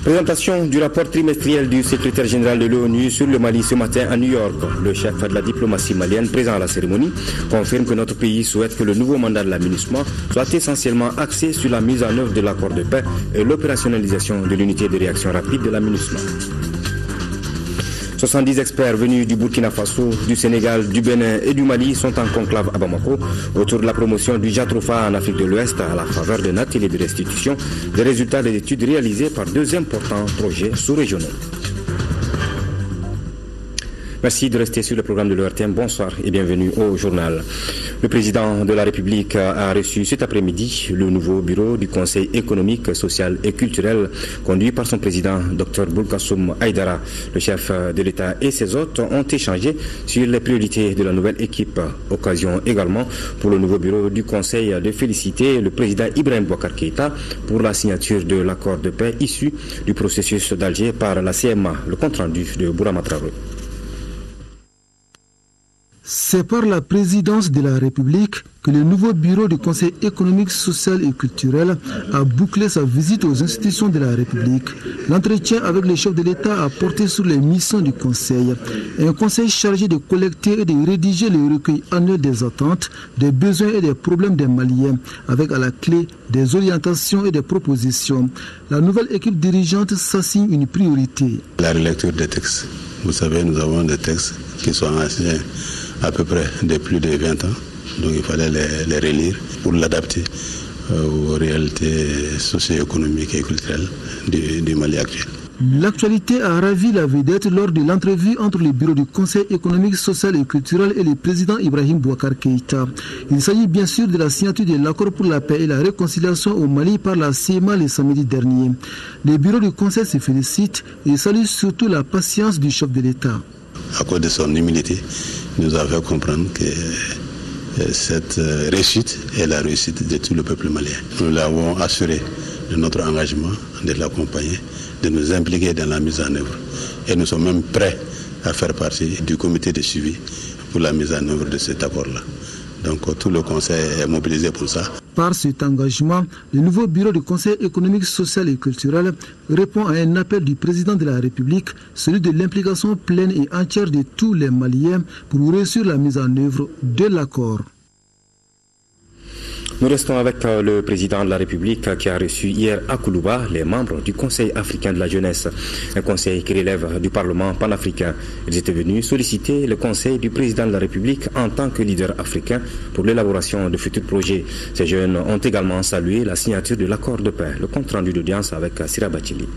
Présentation du rapport trimestriel du secrétaire général de l'ONU sur le Mali ce matin à New York. Le chef de la diplomatie malienne présent à la cérémonie confirme que notre pays souhaite que le nouveau mandat de la MINUSMA soit essentiellement axé sur la mise en œuvre de l'accord de paix et l'opérationnalisation de l'unité de réaction rapide de la MINUSMA. 70 experts venus du Burkina Faso, du Sénégal, du Bénin et du Mali sont en conclave à Bamako autour de la promotion du Jatropha en Afrique de l'Ouest à la faveur d'un atelier de restitution des résultats des études réalisées par deux importants projets sous-régionaux. Merci de rester sur le programme de l'ORTM. Bonsoir et bienvenue au journal. Le président de la République a reçu cet après-midi le nouveau bureau du Conseil économique, social et culturel conduit par son président, Dr Boulkassoum Haïdara. Le chef de l'État et ses hôtes ont échangé sur les priorités de la nouvelle équipe. Occasion également pour le nouveau bureau du Conseil de féliciter le président Ibrahim Boubacar Keïta pour la signature de l'accord de paix issu du processus d'Alger par la CMA. Le compte-rendu de Bourama Traoré. C'est par la présidence de la République que le nouveau bureau du Conseil économique, social et culturel a bouclé sa visite aux institutions de la République. L'entretien avec le chef de l'État a porté sur les missions du Conseil. Un Conseil chargé de collecter et de rédiger le recueil annuel des attentes, des besoins et des problèmes des Maliens, avec à la clé des orientations et des propositions. La nouvelle équipe dirigeante s'assigne une priorité. La relecture des textes. Vous savez, nous avons des textes qui sont anciens à peu près de plus de 20 ans. Donc il fallait les relire pour l'adapter aux réalités socio-économiques et culturelles du Mali actuel. L'actualité a ravi la vedette lors de l'entrevue entre le bureau du Conseil économique, social et culturel et le président Ibrahim Boubacar Keïta. Il s'agit bien sûr de la signature de l'accord pour la paix et la réconciliation au Mali par la CMA le samedi dernier. Le bureau du Conseil se félicite et salue surtout la patience du chef de l'État. À cause de son humilité, il nous a fait comprendre que cette réussite est la réussite de tout le peuple malien. Nous l'avons assuré de notre engagement, de l'accompagner, de nous impliquer dans la mise en œuvre. Et nous sommes même prêts à faire partie du comité de suivi pour la mise en œuvre de cet accord-là. Donc tout le Conseil est mobilisé pour ça. Par cet engagement, le nouveau bureau du Conseil économique, social et culturel répond à un appel du président de la République, celui de l'implication pleine et entière de tous les Maliens pour réussir la mise en œuvre de l'accord. Nous restons avec le président de la République qui a reçu hier à Koulouba les membres du Conseil africain de la jeunesse, un conseil qui relève du Parlement panafricain. Ils étaient venus solliciter le conseil du président de la République en tant que leader africain pour l'élaboration de futurs projets. Ces jeunes ont également salué la signature de l'accord de paix. Le compte rendu d'audience avec Sira Bachili.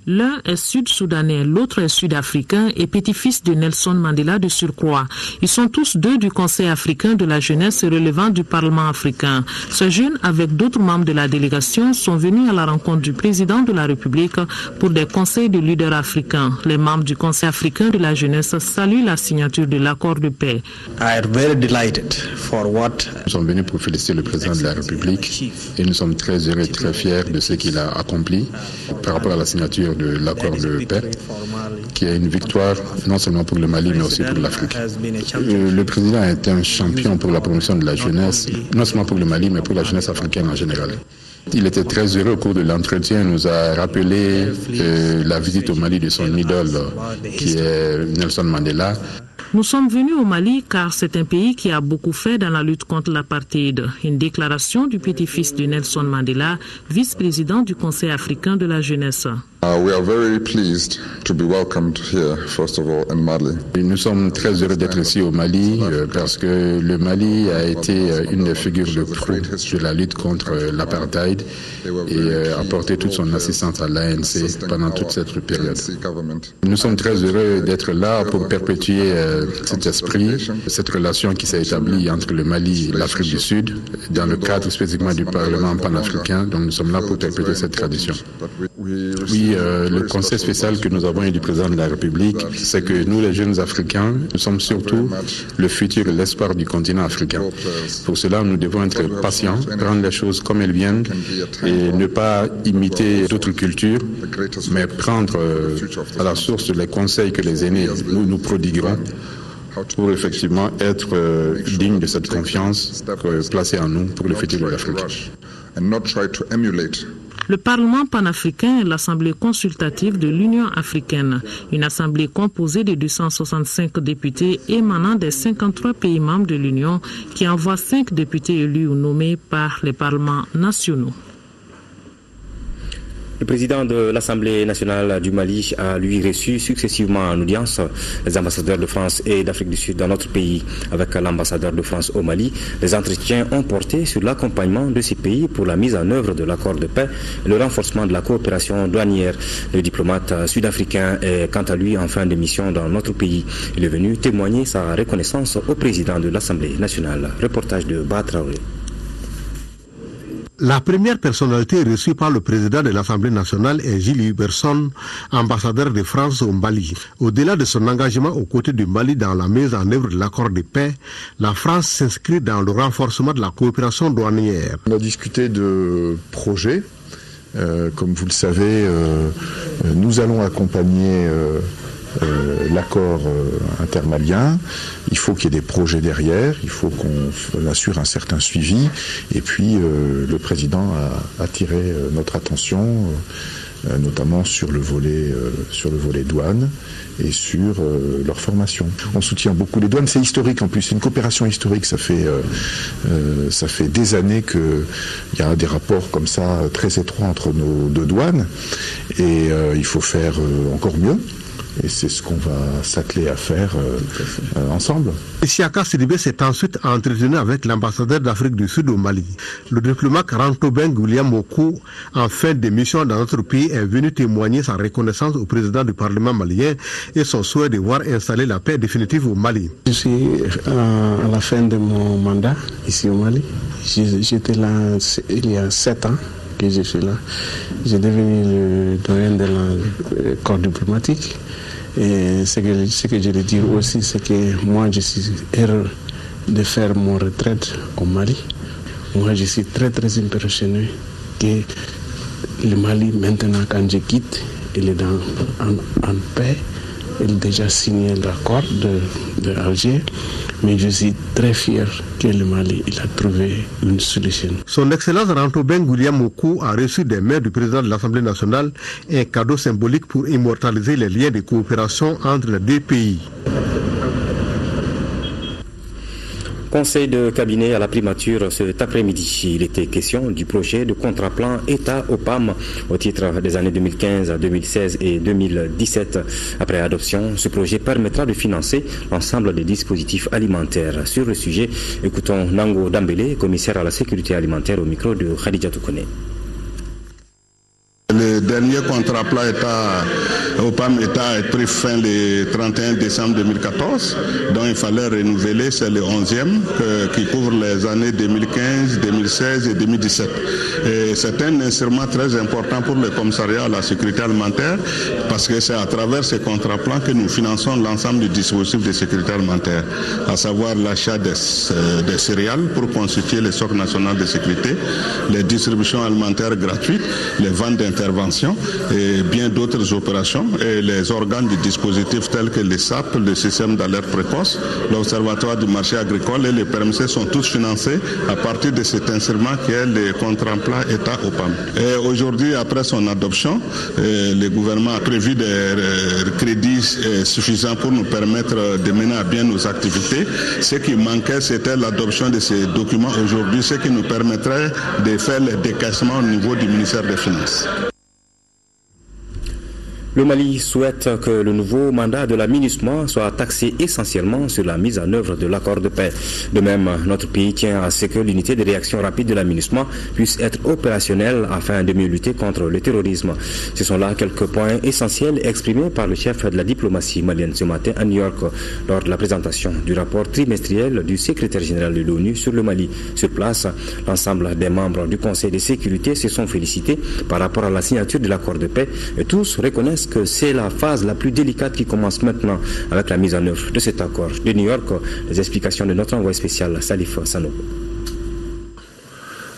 L'un est sud-soudanais, l'autre est sud-africain et petit-fils de Nelson Mandela de surcroît. Ils sont tous deux du Conseil africain de la jeunesse relevant du Parlement africain. Ces jeunes, avec d'autres membres de la délégation, sont venus à la rencontre du président de la République pour des conseils de leaders africains. Les membres du Conseil africain de la jeunesse saluent la signature de l'accord de paix. Nous sommes venus pour féliciter le président de la République et nous sommes très heureux et très fiers de ce qu'il a accompli par rapport à la signature de l'accord de paix, qui est une victoire non seulement pour le Mali mais aussi pour l'Afrique. Le président est un champion pour la promotion de la jeunesse, non seulement pour le Mali mais pour la jeunesse africaine en général. Il était très heureux au cours de l'entretien, il nous a rappelé la visite au Mali de son idole qui est Nelson Mandela. Nous sommes venus au Mali car c'est un pays qui a beaucoup fait dans la lutte contre l'apartheid. Une déclaration du petit-fils de Nelson Mandela, vice-président du Conseil africain de la jeunesse. Nous sommes très heureux d'être ici au Mali parce que le Mali a été une des figures de proue de la lutte contre l'apartheid et a apporté toute son assistance à l'ANC pendant toute cette période. Nous sommes très heureux d'être là pour perpétuer cet esprit, cette relation qui s'est établie entre le Mali et l'Afrique du Sud dans le cadre spécifiquement du Parlement panafricain. Donc nous sommes là pour perpétuer cette tradition. Oui, le conseil spécial que nous avons eu du président de la République, c'est que nous, les jeunes Africains, nous sommes surtout le futur et l'espoir du continent africain. Pour cela, nous devons être patients, prendre les choses comme elles viennent et ne pas imiter d'autres cultures, mais prendre à la source les conseils que les aînés nous prodigueront pour effectivement être digne de cette confiance placée en nous pour le futur de l'Afrique. Le Parlement panafricain est l'Assemblée consultative de l'Union africaine, une assemblée composée de 265 députés émanant des 53 pays membres de l'Union qui envoient 5 députés élus ou nommés par les parlements nationaux. Le président de l'Assemblée nationale du Mali a lui reçu successivement en audience les ambassadeurs de France et d'Afrique du Sud dans notre pays. Avec l'ambassadeur de France au Mali, les entretiens ont porté sur l'accompagnement de ces pays pour la mise en œuvre de l'accord de paix et le renforcement de la coopération douanière. Le diplomate sud-africain est quant à lui en fin de mission dans notre pays. Il est venu témoigner sa reconnaissance au président de l'Assemblée nationale. Reportage de Batraoré. La première personnalité reçue par le président de l'Assemblée nationale est Gilles Huberson, ambassadeur de France au Mali. Au-delà de son engagement aux côtés du Mali dans la mise en œuvre de l'accord de paix, la France s'inscrit dans le renforcement de la coopération douanière. On a discuté de projets. Comme vous le savez, nous allons accompagner l'accord intermalien. Il faut qu'il y ait des projets derrière, il faut qu'on assure un certain suivi. Et puis le président a attiré notre attention, notamment sur le volet douane et sur leur formation. On soutient beaucoup les douanes, c'est historique en plus, c'est une coopération historique. Ça fait des années qu'il y a des rapports comme ça très étroits entre nos deux douanes et il faut faire encore mieux. Et c'est ce qu'on va s'atteler à faire ensemble. Siaka Sidibé s'est ensuite entretenu avec l'ambassadeur d'Afrique du Sud au Mali. Le diplomate Rantobeng William Mokou, en fin de mission dans notre pays, est venu témoigner sa reconnaissance au président du Parlement malien et son souhait de voir installer la paix définitive au Mali. Je suis à la fin de mon mandat ici au Mali. J'étais là il y a 7 ans que je suis là. J'ai devenu le doyen de la corps diplomatique. Et ce que je veux dire aussi, c'est que moi, je suis heureux de faire mon retraite au Mali. Moi, je suis très, très impressionné que le Mali, maintenant, quand je quitte, il est en paix. Il a déjà signé l'accord de Alger. Mais je suis très fier que le Mali il a trouvé une solution. Son Excellence Rantobeng William Mokou a reçu des mains du président de l'Assemblée nationale un cadeau symbolique pour immortaliser les liens de coopération entre les deux pays. Conseil de cabinet à la primature cet après-midi. Il était question du projet de contrat-plan État-OPAM au titre des années 2015, 2016 et 2017. Après adoption, ce projet permettra de financer l'ensemble des dispositifs alimentaires. Sur le sujet, écoutons Nango Dambélé, commissaire à la sécurité alimentaire au micro de Khadija Toukone. Le dernier contrat plan OPAM État a pris fin le 31 décembre 2014, dont il fallait renouveler, c'est le 11e qui couvre les années 2015, 2016 et 2017. Et c'est un instrument très important pour le commissariat à la sécurité alimentaire parce que c'est à travers ces contrats plans que nous finançons l'ensemble du dispositif de sécurité alimentaire, à savoir l'achat des céréales pour constituer le socle national de sécurité, les distributions alimentaires gratuites, les ventes d'intervention et bien d'autres opérations et les organes du dispositif tels que les SAP, le système d'alerte précoce, l'Observatoire du marché agricole et les PMC sont tous financés à partir de cet instrument qui est le contrat plan État-OPAM. Et aujourd'hui, après son adoption, le gouvernement a prévu des crédits suffisants pour nous permettre de mener à bien nos activités. Ce qui manquait, c'était l'adoption de ces documents aujourd'hui, ce qui nous permettrait de faire les décaissements au niveau du ministère des Finances. Le Mali souhaite que le nouveau mandat de la MINUSMA soit axé essentiellement sur la mise en œuvre de l'accord de paix. De même, notre pays tient à ce que l'unité de réaction rapide de la MINUSMA puisse être opérationnelle afin de mieux lutter contre le terrorisme. Ce sont là quelques points essentiels exprimés par le chef de la diplomatie malienne ce matin à New York lors de la présentation du rapport trimestriel du secrétaire général de l'ONU sur le Mali. Sur place, l'ensemble des membres du Conseil de sécurité se sont félicités par rapport à la signature de l'accord de paix et tous reconnaissent que c'est la phase la plus délicate qui commence maintenant avec la mise en œuvre de cet accord. De New York, les explications de notre envoyé spécial Salif Sanogo.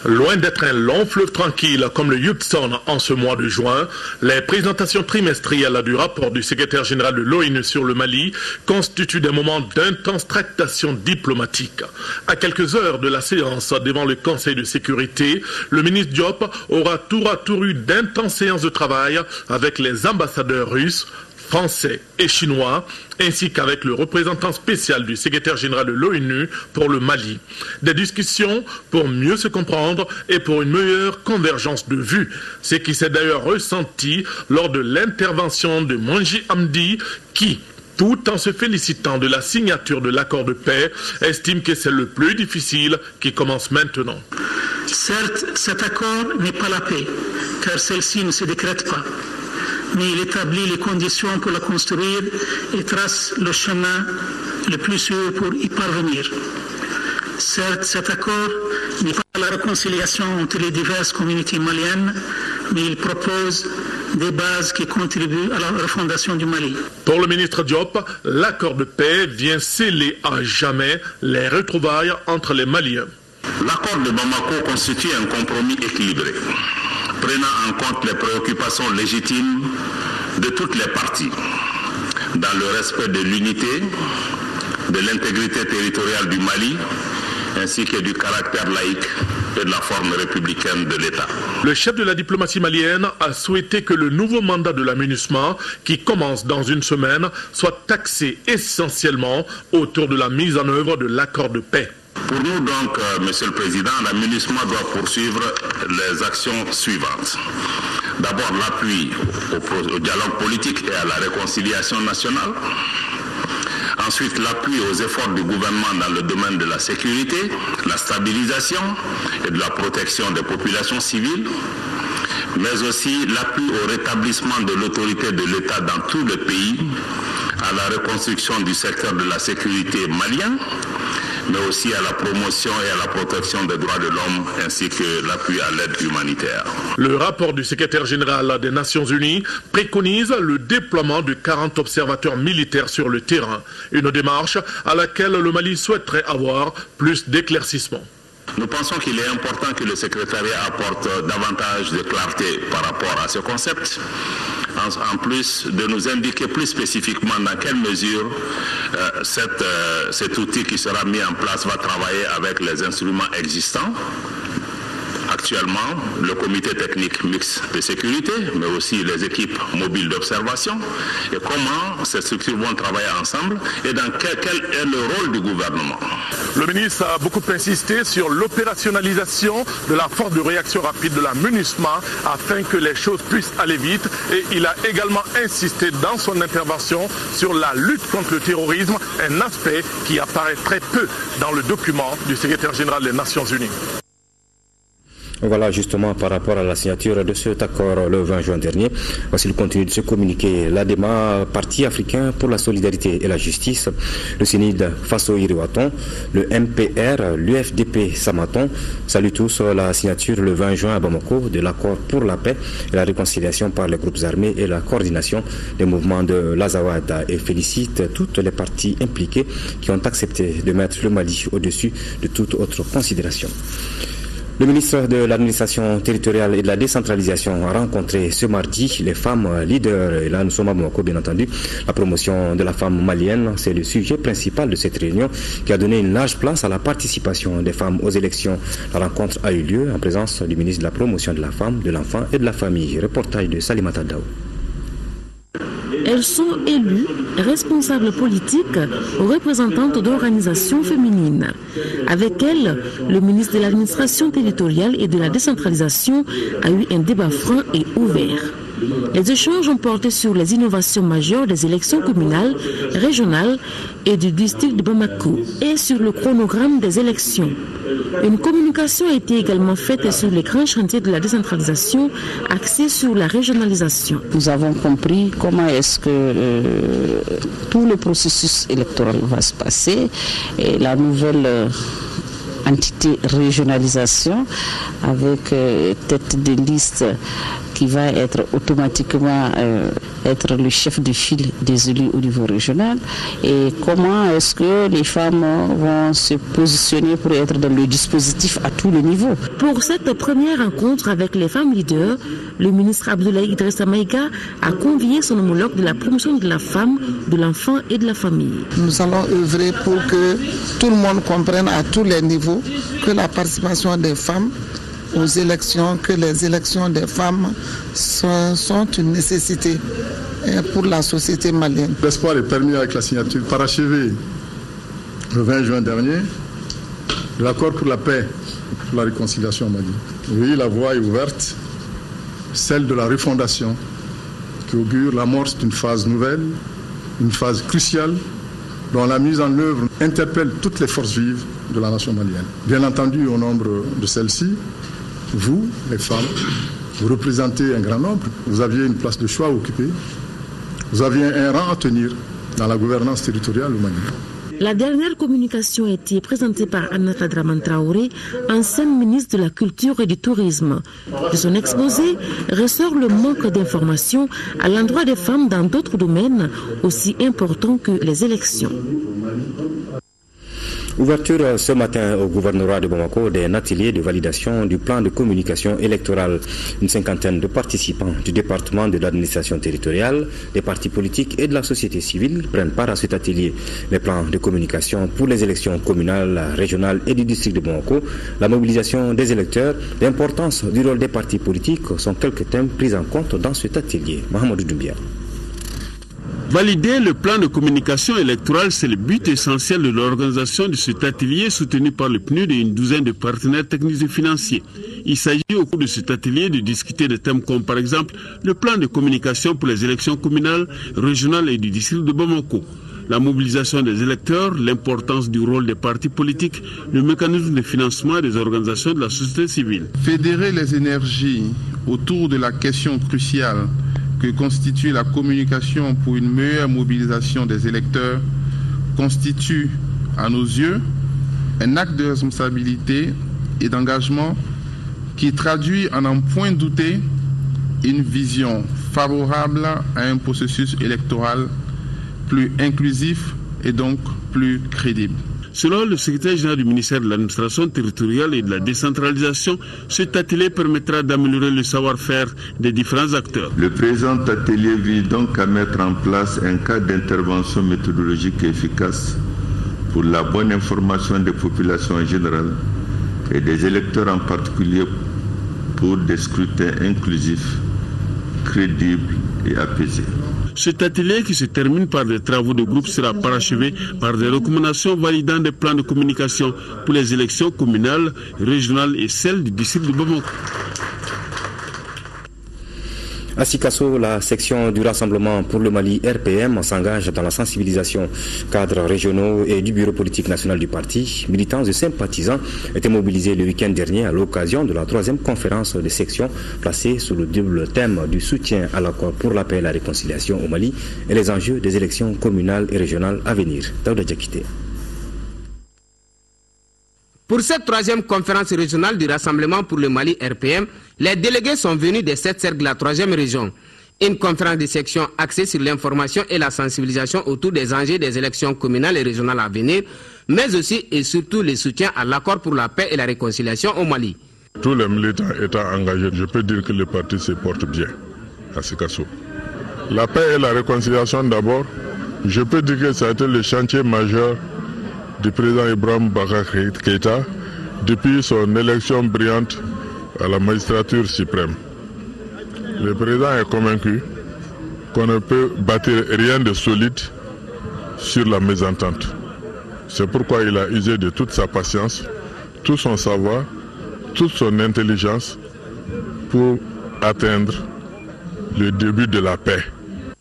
Loin d'être un long fleuve tranquille comme le Hudson en ce mois de juin, les présentations trimestrielles du rapport du secrétaire général de l'ONU sur le Mali constituent des moments d'intense tractation diplomatique. À quelques heures de la séance devant le Conseil de sécurité, le ministre Diop aura tour à tour eu d'intenses séances de travail avec les ambassadeurs russes, français et chinois, ainsi qu'avec le représentant spécial du secrétaire général de l'ONU pour le Mali. Des discussions pour mieux se comprendre et pour une meilleure convergence de vues, ce qui s'est d'ailleurs ressenti lors de l'intervention de Monji Hamdi qui, tout en se félicitant de la signature de l'accord de paix, estime que c'est le plus difficile qui commence maintenant. Certes, cet accord n'est pas la paix, car celle-ci ne se décrète pas. Mais il établit les conditions pour la construire et trace le chemin le plus sûr pour y parvenir. Certes, cet accord n'est pas la réconciliation entre les diverses communautés maliennes, mais il propose des bases qui contribuent à la refondation du Mali. Pour le ministre Diop, l'accord de paix vient sceller à jamais les retrouvailles entre les Maliens. L'accord de Bamako constitue un compromis équilibré, prenant en compte les préoccupations légitimes de toutes les parties, dans le respect de l'unité, de l'intégrité territoriale du Mali, ainsi que du caractère laïque et de la forme républicaine de l'État. Le chef de la diplomatie malienne a souhaité que le nouveau mandat de la MINUSMA, qui commence dans une semaine, soit axé essentiellement autour de la mise en œuvre de l'accord de paix. Pour nous donc, Monsieur le Président, la MINUSMA doit poursuivre les actions suivantes. D'abord l'appui au dialogue politique et à la réconciliation nationale. Ensuite, l'appui aux efforts du gouvernement dans le domaine de la sécurité, la stabilisation et de la protection des populations civiles, mais aussi l'appui au rétablissement de l'autorité de l'État dans tout le pays, à la reconstruction du secteur de la sécurité malien, mais aussi à la promotion et à la protection des droits de l'homme, ainsi que l'appui à l'aide humanitaire. Le rapport du secrétaire général des Nations Unies préconise le déploiement de 40 observateurs militaires sur le terrain, une démarche à laquelle le Mali souhaiterait avoir plus d'éclaircissements. Nous pensons qu'il est important que le secrétariat apporte davantage de clarté par rapport à ce concept, en plus de nous indiquer plus spécifiquement dans quelle mesure cet outil qui sera mis en place va travailler avec les instruments existants. Actuellement, le comité technique mixte de sécurité, mais aussi les équipes mobiles d'observation, et comment ces structures vont travailler ensemble et dans quel est le rôle du gouvernement. Le ministre a beaucoup insisté sur l'opérationnalisation de la force de réaction rapide de la MINUSMA afin que les choses puissent aller vite, et il a également insisté dans son intervention sur la lutte contre le terrorisme, un aspect qui apparaît très peu dans le document du secrétaire général des Nations Unies. Voilà justement par rapport à la signature de cet accord le 20 juin dernier. Voici le contenu de ce communiqué. L'ADEMA, Parti africain pour la solidarité et la justice, le CNID Faso Iriwaton, le MPR, l'UFDP Samaton saluent tous la signature le 20 juin à Bamako de l'accord pour la paix et la réconciliation par les groupes armés et la coordination des mouvements de l'Azawad et félicitent toutes les parties impliquées qui ont accepté de mettre le Mali au-dessus de toute autre considération. Le ministre de l'administration territoriale et de la décentralisation a rencontré ce mardi les femmes leaders. Et là, nous sommes à Bamako, bien entendu. La promotion de la femme malienne, c'est le sujet principal de cette réunion qui a donné une large place à la participation des femmes aux élections. La rencontre a eu lieu en présence du ministre de la promotion de la femme, de l'enfant et de la famille. Reportage de Salimata Daou. Elles sont élues, responsables politiques ou représentantes d'organisations féminines. Avec elles, le ministre de l'administration territoriale et de la décentralisation a eu un débat franc et ouvert. Les échanges ont porté sur les innovations majeures des élections communales, régionales et du district de Bamako et sur le chronogramme des élections. Une communication a été également faite sur les grands chantiers de la décentralisation axés sur la régionalisation. Nous avons compris comment est-ce que tout le processus électoral va se passer et la nouvelle entité régionalisation avec tête de liste qui va être automatiquement être le chef de file des élus au niveau régional, et comment est-ce que les femmes vont se positionner pour être dans le dispositif à tous les niveaux. Pour cette première rencontre avec les femmes leaders, le ministre Abdoulaye Idrissa Maïga a convié son homologue de la promotion de la femme, de l'enfant et de la famille. Nous allons œuvrer pour que tout le monde comprenne à tous les niveaux que la participation des femmes aux élections, que les élections des femmes sont une nécessité pour la société malienne. L'espoir est permis avec la signature parachevée le 20 juin dernier de l'accord pour la paix, pour la réconciliation au Mali. Oui, la voie est ouverte, celle de la refondation, qui augure l'amorce d'une phase nouvelle, une phase cruciale dont la mise en œuvre interpelle toutes les forces vives de la nation malienne. Bien entendu, au nombre de celles-ci, vous, les femmes, vous représentez un grand nombre. Vous aviez une place de choix à occuper. Vous aviez un rang à tenir dans la gouvernance territoriale au Mali. La dernière communication a été présentée par Annata Draman Traoré, ancienne ministre de la Culture et du Tourisme. De son exposé ressort le manque d'informations à l'endroit des femmes dans d'autres domaines aussi importants que les élections. Ouverture ce matin au gouvernorat de Bamako d'un atelier de validation du plan de communication électorale. Une cinquantaine de participants du département de l'administration territoriale, des partis politiques et de la société civile prennent part à cet atelier. Les plans de communication pour les élections communales, régionales et du district de Bamako, la mobilisation des électeurs, l'importance du rôle des partis politiques sont quelques thèmes pris en compte dans cet atelier. Mohamed Doumbia. Valider le plan de communication électorale, c'est le but essentiel de l'organisation de cet atelier soutenu par le PNUD et une douzaine de partenaires techniques et financiers. Il s'agit au cours de cet atelier de discuter de thèmes comme par exemple le plan de communication pour les élections communales, régionales et du district de Bamako. La mobilisation des électeurs, l'importance du rôle des partis politiques, le mécanisme de financement des organisations de la société civile. Fédérer les énergies autour de la question cruciale que constitue la communication pour une meilleure mobilisation des électeurs constitue, à nos yeux, un acte de responsabilité et d'engagement qui traduit en un point douté une vision favorable à un processus électoral plus inclusif et donc plus crédible. Selon le secrétaire général du ministère de l'administration territoriale et de la décentralisation, cet atelier permettra d'améliorer le savoir-faire des différents acteurs. Le présent atelier vise donc à mettre en place un cadre d'intervention méthodologique efficace pour la bonne information des populations en général et des électeurs en particulier pour des scrutins inclusifs, crédibles et apaisés. Cet atelier qui se termine par des travaux de groupe sera parachevé par des recommandations validant des plans de communication pour les élections communales, régionales et celles du district de Bamako. À Sikasso, la section du Rassemblement pour le Mali RPM s'engage dans la sensibilisation. Cadres régionaux et du bureau politique national du parti, militants et sympathisants étaient mobilisés le week-end dernier à l'occasion de la 3e conférence de section placée sous le double thème du soutien à l'accord pour la paix et la réconciliation au Mali et les enjeux des élections communales et régionales à venir. Daouda Diakité. Pour cette 3e conférence régionale du Rassemblement pour le Mali RPM, les délégués sont venus des 7 cercles de la 3e région. Une conférence de section axée sur l'information et la sensibilisation autour des enjeux des élections communales et régionales à venir, mais aussi et surtout le soutien à l'accord pour la paix et la réconciliation au Mali. Tous les militants étant engagés, je peux dire que le parti se porte bien à Sikasso. La paix et la réconciliation d'abord, je peux dire que ça a été le chantier majeur du président Ibrahim Boubacar Keïta depuis son élection brillante à la magistrature suprême. Le président est convaincu qu'on ne peut bâtir rien de solide sur la mésentente. C'est pourquoi il a usé de toute sa patience, tout son savoir, toute son intelligence pour atteindre le début de la paix.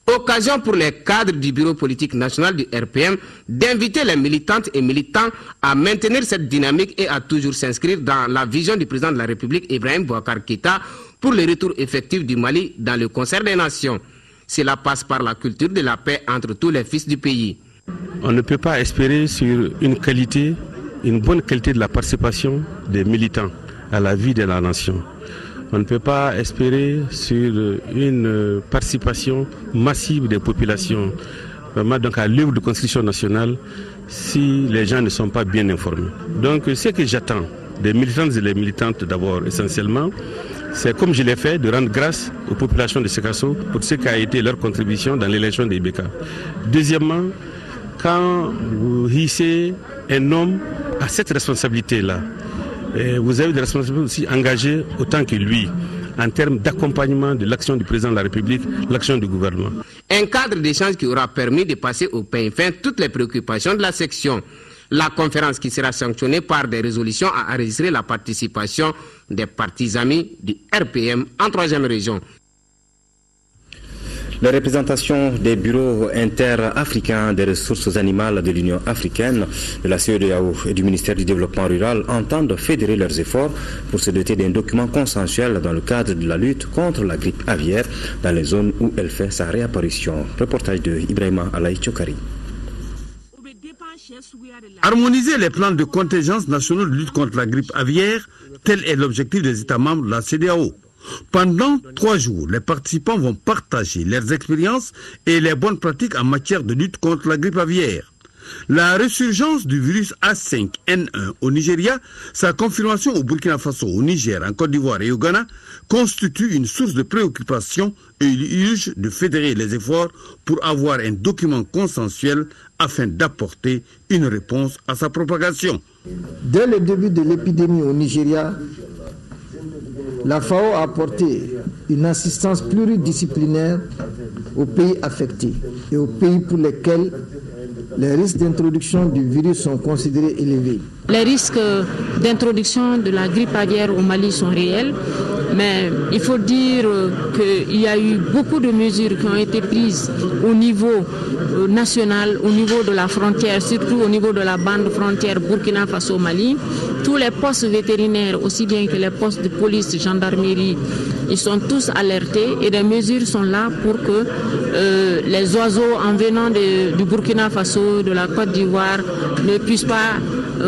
Occasion pour les cadres du bureau politique national du RPM d'inviter les militantes et militants à maintenir cette dynamique et à toujours s'inscrire dans la vision du président de la République Ibrahim Boubacar Keïta pour le retour effectif du Mali dans le concert des nations. Cela passe par la culture de la paix entre tous les fils du pays. On ne peut pas espérer sur une bonne qualité de la participation des militants à la vie de la nation. On ne peut pas espérer sur une participation massive des populations, vraiment donc à l'œuvre de construction nationale, si les gens ne sont pas bien informés. Donc ce que j'attends des militantes et des militantes d'abord essentiellement, c'est comme je l'ai fait, de rendre grâce aux populations de Sekasso pour ce qui a été leur contribution dans l'élection des IBK. Deuxièmement, quand vous hissez un homme à cette responsabilité-là, vous avez des responsabilités aussi engagées autant que lui, en termes d'accompagnement de l'action du président de la République, l'action du gouvernement. Un cadre d'échange qui aura permis de passer au peigne fin toutes les préoccupations de la section. La conférence qui sera sanctionnée par des résolutions a enregistré la participation des partis amis du RPM en 3e région. La représentation des bureaux interafricains des ressources animales de l'Union africaine, de la CEDEAO et du ministère du Développement rural entendent fédérer leurs efforts pour se doter d'un document consensuel dans le cadre de la lutte contre la grippe aviaire dans les zones où elle fait sa réapparition. Reportage de Ibrahima Alaï Chokari. Harmoniser les plans de contingence nationaux de lutte contre la grippe aviaire, tel est l'objectif des États membres de la CEDEAO. Pendant 3 jours, les participants vont partager leurs expériences et les bonnes pratiques en matière de lutte contre la grippe aviaire. La résurgence du virus A5N1 au Nigeria, sa confirmation au Burkina Faso, au Niger, en Côte d'Ivoire et au Ghana constitue une source de préoccupation et il urge de fédérer les efforts pour avoir un document consensuel afin d'apporter une réponse à sa propagation. Dès le début de l'épidémie au Nigeria, la FAO a apporté une assistance pluridisciplinaire aux pays affectés et aux pays pour lesquels les risques d'introduction du virus sont considérés élevés. Les risques d'introduction de la grippe aviaire au Mali sont réels, mais il faut dire qu'il y a eu beaucoup de mesures qui ont été prises au niveau national, au niveau de la frontière, surtout au niveau de la bande frontière Burkina Faso-Mali. Tous les postes vétérinaires, aussi bien que les postes de police, gendarmerie, ils sont tous alertés et des mesures sont là pour que les oiseaux en venant du Burkina Faso, de la Côte d'Ivoire, ne puissent pas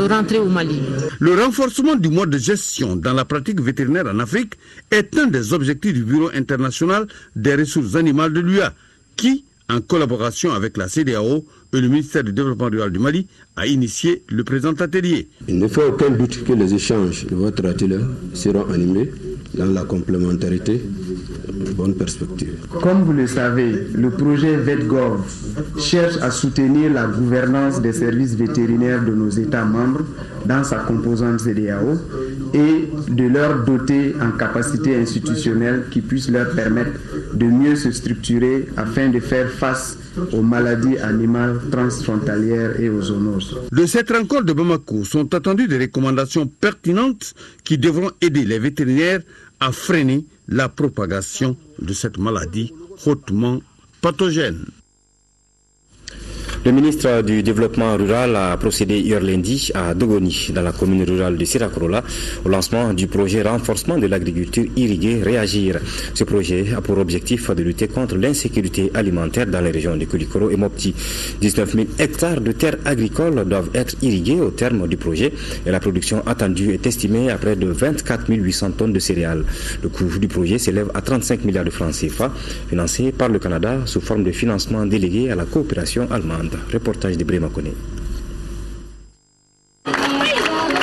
rentrer au Mali. Le renforcement du mode de gestion dans la pratique vétérinaire en Afrique est un des objectifs du Bureau international des ressources animales de l'UA, qui, en collaboration avec la CEDEAO et le ministère du Développement rural du Mali, a initié le présent atelier. Il ne fait aucun doute que les échanges de votre atelier seront animés dans la complémentarité, bonne perspective. Comme vous le savez, le projet VetGov cherche à soutenir la gouvernance des services vétérinaires de nos États membres dans sa composante CEDEAO et de leur doter en capacité institutionnelle qui puisse leur permettre de mieux se structurer afin de faire face aux maladies animales transfrontalières et aux zoonoses. De cette rencontre de Bamako sont attendues des recommandations pertinentes qui devront aider les vétérinaires à freiner la propagation de cette maladie hautement pathogène. Le ministre du Développement rural a procédé hier lundi à Dogoni, dans la commune rurale de Sirakorola, au lancement du projet renforcement de l'agriculture irriguée Réagir. Ce projet a pour objectif de lutter contre l'insécurité alimentaire dans les régions de Koulikoro et Mopti. 19 000 hectares de terres agricoles doivent être irrigués au terme du projet et la production attendue est estimée à près de 24 800 tonnes de céréales. Le coût du projet s'élève à 35 milliards de francs CFA, financé par le Canada sous forme de financement délégué à la coopération allemande. Reportage de Brema Kone.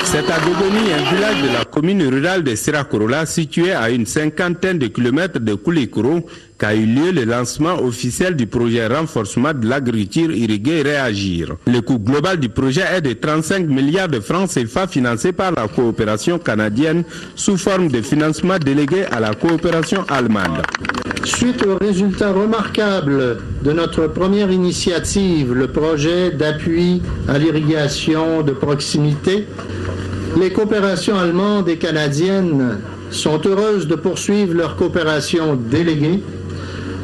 C'est à Dogoni, un village de la commune rurale de Sirakorola, situé à une 50aine de kilomètres de Koulikoro, qu'a eu lieu le lancement officiel du projet renforcement de l'agriculture irriguée Réagir. Le coût global du projet est de 35 milliards de francs CFA financé par la coopération canadienne sous forme de financement délégué à la coopération allemande. Suite aux résultats remarquables de notre première initiative, le projet d'appui à l'irrigation de proximité, les coopérations allemandes et canadiennes sont heureuses de poursuivre leur coopération déléguée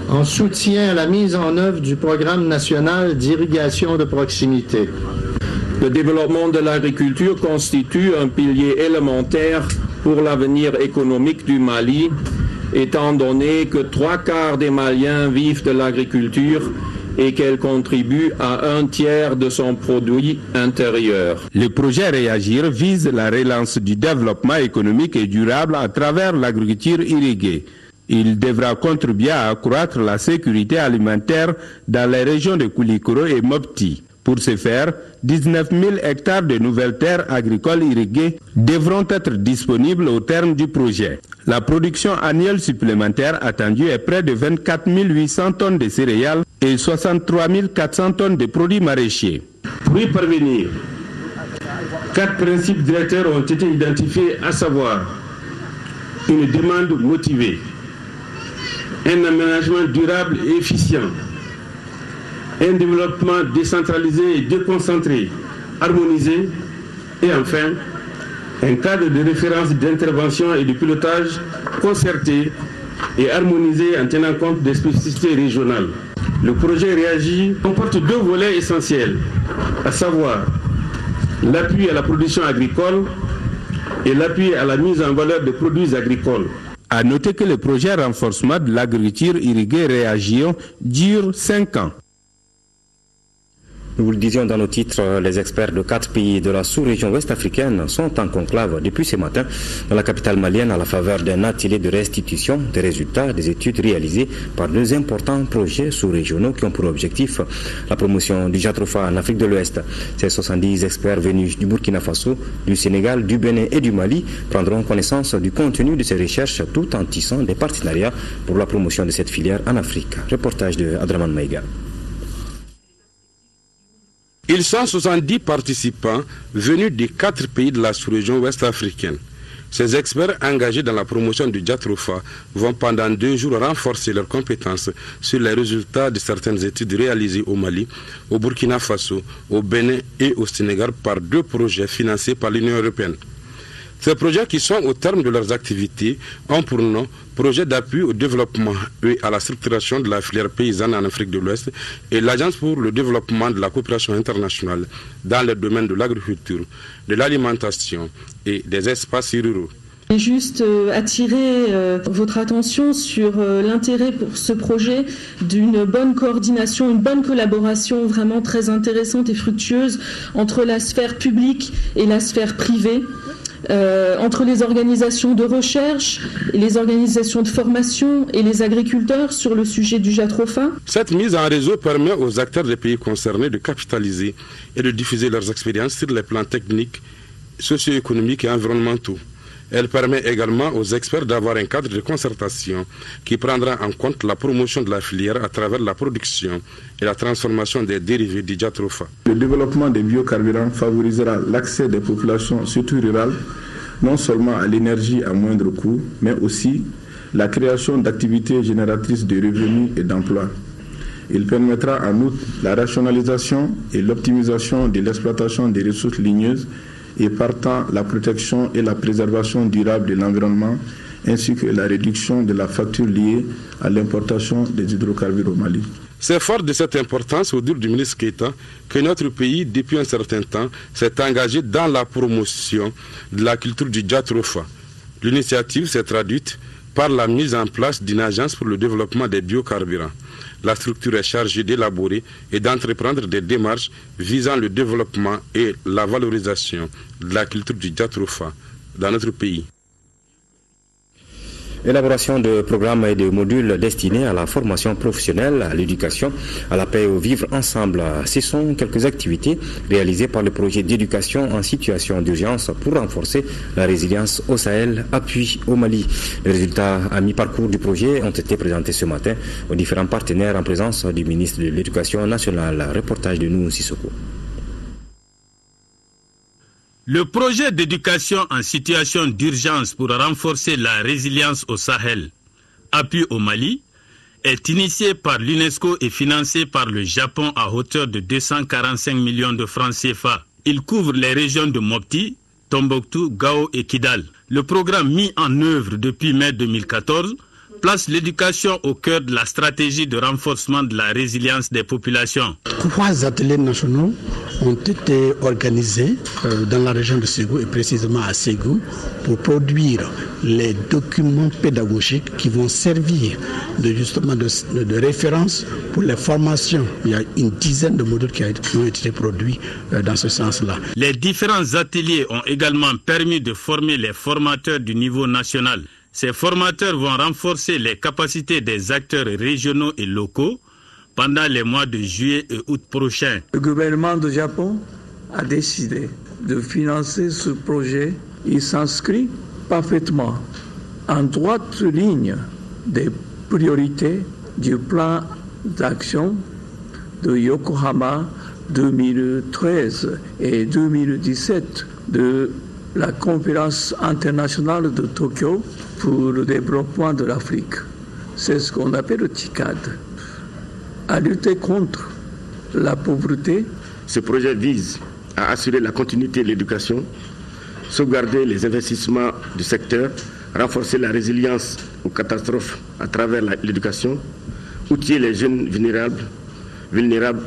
en soutien à la mise en œuvre du programme national d'irrigation de proximité. Le développement de l'agriculture constitue un pilier élémentaire pour l'avenir économique du Mali, étant donné que 3/4 des Maliens vivent de l'agriculture et qu'elle contribue à 1/3 de son produit intérieur. Le projet Réagir vise la relance du développement économique et durable à travers l'agriculture irriguée. Il devra contribuer à accroître la sécurité alimentaire dans les régions de Koulikoro et Mopti. Pour ce faire, 19 000 hectares de nouvelles terres agricoles irriguées devront être disponibles au terme du projet. La production annuelle supplémentaire attendue est près de 24 800 tonnes de céréales et 63 400 tonnes de produits maraîchers. Pour y parvenir, 4 principes directeurs ont été identifiés, à savoir une demande motivée, un aménagement durable et efficient, un développement décentralisé et déconcentré, harmonisé, et enfin, un cadre de référence d'intervention et de pilotage concerté et harmonisé en tenant compte des spécificités régionales. Le projet Réagir comporte 2 volets essentiels, à savoir l'appui à la production agricole et l'appui à la mise en valeur des produits agricoles. À noter que le projet renforcement de l'agriculture irriguée Réagir dure 5 ans. Nous vous le disions dans nos titres, les experts de 4 pays de la sous-région ouest-africaine sont en conclave depuis ce matin dans la capitale malienne à la faveur d'un atelier de restitution des résultats des études réalisées par 2 importants projets sous-régionaux qui ont pour objectif la promotion du jatropha en Afrique de l'Ouest. Ces 70 experts venus du Burkina Faso, du Sénégal, du Bénin et du Mali prendront connaissance du contenu de ces recherches tout en tissant des partenariats pour la promotion de cette filière en Afrique. Reportage de Adraman Maïga. Ils sont 70 participants venus des 4 pays de la sous-région ouest-africaine. Ces experts engagés dans la promotion du jatropha vont pendant 2 jours renforcer leurs compétences sur les résultats de certaines études réalisées au Mali, au Burkina Faso, au Bénin et au Sénégal par 2 projets financés par l'Union européenne. Ces projets qui sont au terme de leurs activités ont pour nom Projet d'appui au développement et à la structuration de la filière paysanne en Afrique de l'Ouest et l'Agence pour le développement de la coopération internationale dans le domaine de l'agriculture, de l'alimentation et des espaces ruraux. Et juste attirer votre attention sur l'intérêt pour ce projet d'une bonne coordination, une bonne collaboration vraiment très intéressante et fructueuse entre la sphère publique et la sphère privée. Entre les organisations de recherche, les organisations de formation et les agriculteurs sur le sujet du jatropha. Cette mise en réseau permet aux acteurs des pays concernés de capitaliser et de diffuser leurs expériences sur les plans techniques, socio-économiques et environnementaux. Elle permet également aux experts d'avoir un cadre de concertation qui prendra en compte la promotion de la filière à travers la production et la transformation des dérivés du jatropha. Le développement des biocarburants favorisera l'accès des populations, surtout rurales, non seulement à l'énergie à moindre coût, mais aussi la création d'activités génératrices de revenus et d'emplois. Il permettra en outre la rationalisation et l'optimisation de l'exploitation des ressources ligneuses et partant la protection et la préservation durable de l'environnement ainsi que la réduction de la facture liée à l'importation des hydrocarbures au Mali. C'est fort de cette importance, au dire du ministre Keita, que notre pays, depuis un certain temps, s'est engagé dans la promotion de la culture du jatropha. L'initiative s'est traduite par la mise en place d'une agence pour le développement des biocarburants. La structure est chargée d'élaborer et d'entreprendre des démarches visant le développement et la valorisation de la culture du jatropha dans notre pays. Élaboration de programmes et de modules destinés à la formation professionnelle, à l'éducation, à la paix et au vivre ensemble. Ce sont quelques activités réalisées par le projet d'éducation en situation d'urgence pour renforcer la résilience au Sahel, appui au Mali. Les résultats à mi-parcours du projet ont été présentés ce matin aux différents partenaires en présence du ministre de l'Éducation nationale. Reportage de nous, Sissoko. Le projet d'éducation en situation d'urgence pour renforcer la résilience au Sahel, appui au Mali, est initié par l'UNESCO et financé par le Japon à hauteur de 245 millions de francs CFA. Il couvre les régions de Mopti, Tombouctou, Gao et Kidal. Le programme mis en œuvre depuis mai 2014 place l'éducation au cœur de la stratégie de renforcement de la résilience des populations. 3 ateliers nationaux ont été organisés dans la région de Ségou et précisément à Ségou pour produire les documents pédagogiques qui vont servir de référence pour les formations. Il y a une dizaine de modules qui ont été produits dans ce sens-là. Les différents ateliers ont également permis de former les formateurs du niveau national. Ces formateurs vont renforcer les capacités des acteurs régionaux et locaux pendant les mois de juillet et août prochains. Le gouvernement du Japon a décidé de financer ce projet. Il s'inscrit parfaitement en droite ligne des priorités du plan d'action de Yokohama 2013 et 2017 de la conférence internationale de Tokyo pour le développement de l'Afrique. C'est ce qu'on appelle le TICAD. À lutter contre la pauvreté. Ce projet vise à assurer la continuité de l'éducation, sauvegarder les investissements du secteur, renforcer la résilience aux catastrophes à travers l'éducation, outiller les jeunes vulnérables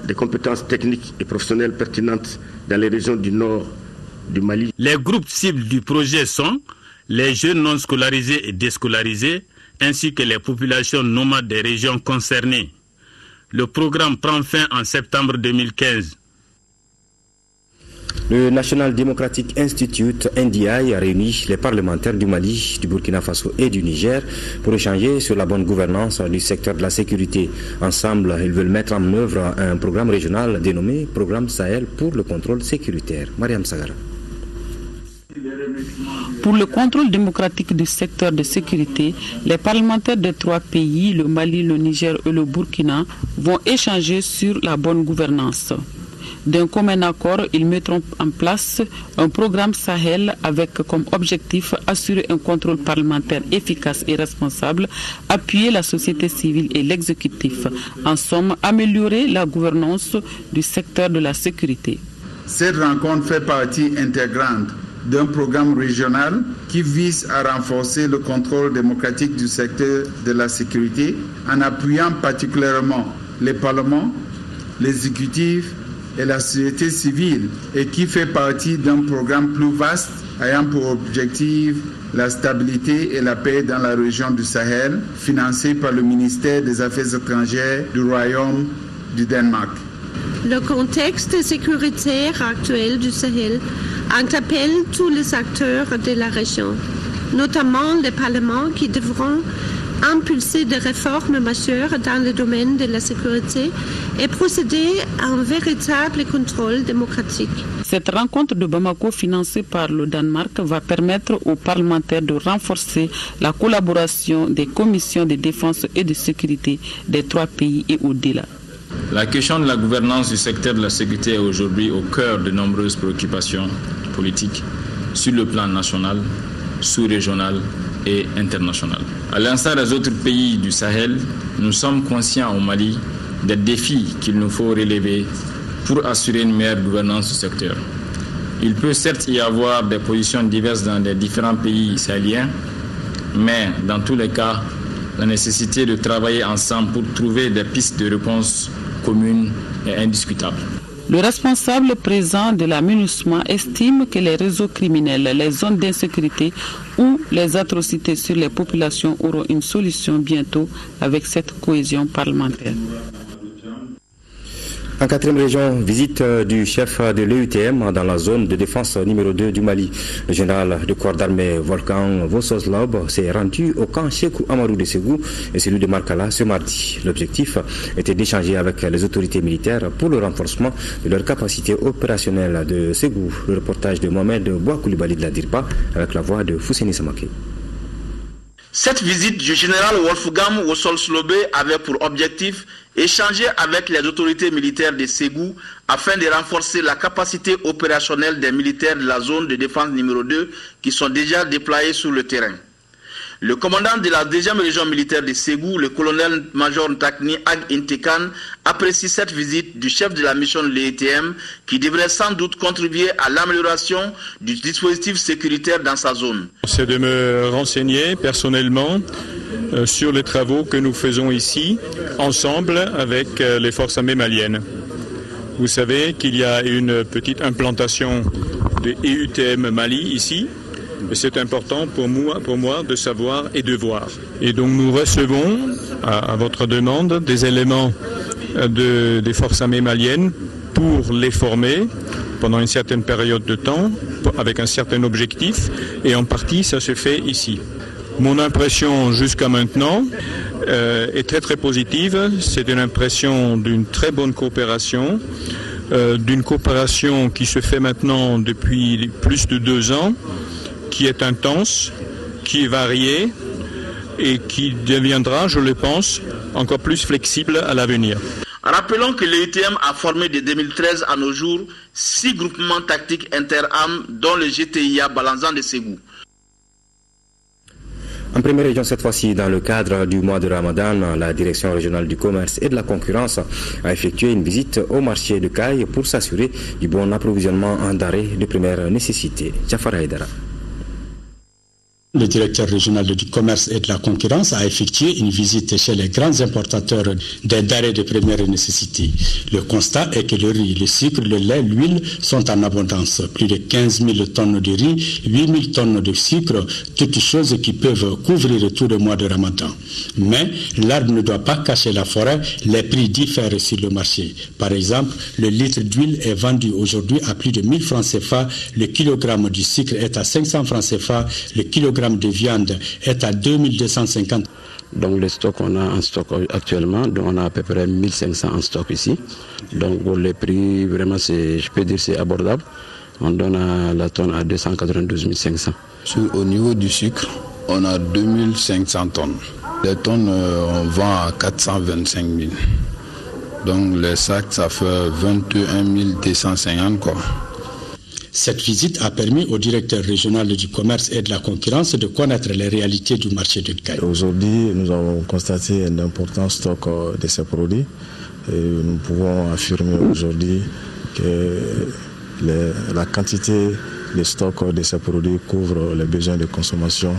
des compétences techniques et professionnelles pertinentes dans les régions du nord du Mali. Les groupes cibles du projet sont les jeunes non scolarisés et déscolarisés, ainsi que les populations nomades des régions concernées. Le programme prend fin en septembre 2015. Le National Democratic Institute, NDI, a réuni les parlementaires du Mali, du Burkina Faso et du Niger pour échanger sur la bonne gouvernance du secteur de la sécurité. Ensemble, ils veulent mettre en œuvre un programme régional dénommé Programme Sahel pour le contrôle sécuritaire. Mariam Sagara. Pour le contrôle démocratique du secteur de sécurité, les parlementaires des 3 pays, le Mali, le Niger et le Burkina, vont échanger sur la bonne gouvernance. D'un commun accord, ils mettront en place un programme Sahel avec comme objectif assurer un contrôle parlementaire efficace et responsable, appuyer la société civile et l'exécutif. En somme, améliorer la gouvernance du secteur de la sécurité. Cette rencontre fait partie intégrante d'un programme régional qui vise à renforcer le contrôle démocratique du secteur de la sécurité en appuyant particulièrement les parlements, l'exécutif et la société civile et qui fait partie d'un programme plus vaste ayant pour objectif la stabilité et la paix dans la région du Sahel, financé par le ministère des Affaires étrangères du Royaume du Danemark. Le contexte sécuritaire actuel du Sahel interpelle tous les acteurs de la région, notamment les parlements qui devront impulser des réformes majeures dans le domaine de la sécurité et procéder à un véritable contrôle démocratique. Cette rencontre de Bamako financée par le Danemark va permettre aux parlementaires de renforcer la collaboration des commissions de défense et de sécurité des 3 pays et au-delà. La question de la gouvernance du secteur de la sécurité est aujourd'hui au cœur de nombreuses préoccupations politiques sur le plan national, sous-régional et international. À l'instar des autres pays du Sahel, nous sommes conscients au Mali des défis qu'il nous faut relever pour assurer une meilleure gouvernance du secteur. Il peut certes y avoir des positions diverses dans les différents pays sahéliens, mais dans tous les cas, la nécessité de travailler ensemble pour trouver des pistes de réponse communes est indiscutable. Le responsable présent de la MINUSMA estime que les réseaux criminels, les zones d'insécurité ou les atrocités sur les populations auront une solution bientôt avec cette cohésion parlementaire. En 4e région, visite du chef de l'EUTM dans la zone de défense numéro 2 du Mali. Le général de corps d'armée Volkan Vososlob s'est rendu au camp Cheikh Amadou de Ségou et celui de Markala ce mardi. L'objectif était d'échanger avec les autorités militaires pour le renforcement de leur capacité opérationnelle de Ségou. Le reportage de Mohamed Bouakoulibaly de la DIRPA avec la voix de Fousseni Samake. Cette visite du général Wolfgang Wossolslobé avait pour objectif échanger avec les autorités militaires de Ségou afin de renforcer la capacité opérationnelle des militaires de la zone de défense numéro 2 qui sont déjà déployés sur le terrain. Le commandant de la 2e région militaire de Ségou, le colonel-major Ntakni Ag Intekan, apprécie cette visite du chef de la mission de l'EUTM qui devrait sans doute contribuer à l'amélioration du dispositif sécuritaire dans sa zone. C'est de me renseigner personnellement sur les travaux que nous faisons ici, ensemble avec les forces armées maliennes. Vous savez qu'il y a une petite implantation de EUTM Mali ici. C'est important pour moi de savoir et de voir. Et donc nous recevons, à votre demande, des éléments des forces armées maliennes pour les former pendant une certaine période de temps, avec un certain objectif, et en partie ça se fait ici. Mon impression jusqu'à maintenant est très très positive. C'est une impression d'une très bonne coopération, d'une coopération qui se fait maintenant depuis plus de 2 ans, qui est intense, qui est variée et qui deviendra, je le pense, encore plus flexible à l'avenir. Rappelons que l'EUTM a formé de 2013 à nos jours 6 groupements tactiques interarmes, dont le GTIA Balanzan de Ségou. En première région, cette fois-ci, dans le cadre du mois de Ramadan, la Direction régionale du commerce et de la concurrence a effectué une visite au marché de Caille pour s'assurer du bon approvisionnement en denrées de première nécessité. Jafar Haïdara. Le directeur régional du commerce et de la concurrence a effectué une visite chez les grands importateurs des denrées de première nécessité. Le constat est que le riz, le sucre, le lait, l'huile sont en abondance. Plus de 15 000 tonnes de riz, 8 000 tonnes de sucre, toutes choses qui peuvent couvrir tout le mois de Ramadan. Mais l'arbre ne doit pas cacher la forêt, les prix diffèrent sur le marché. Par exemple, le litre d'huile est vendu aujourd'hui à plus de 1000 francs CFA, le kilogramme du sucre est à 500 francs CFA, le kilogramme de viande est à 2250. Donc le stock qu'on a en stock actuellement, donc on a à peu près 1500 en stock ici. Donc pour les prix, vraiment, je peux dire c'est abordable. On donne la tonne à 292 500. Au niveau du sucre, on a 2500 tonnes. Les tonnes, on vend à 425 000. Donc les sacs, ça fait 21 250 quoi. Cette visite a permis au directeur régional du commerce et de la concurrence de connaître les réalités du marché de Caille. Aujourd'hui, nous avons constaté un important stock de ces produits. Et nous pouvons affirmer aujourd'hui que la quantité de stock de ces produits couvre les besoins de consommation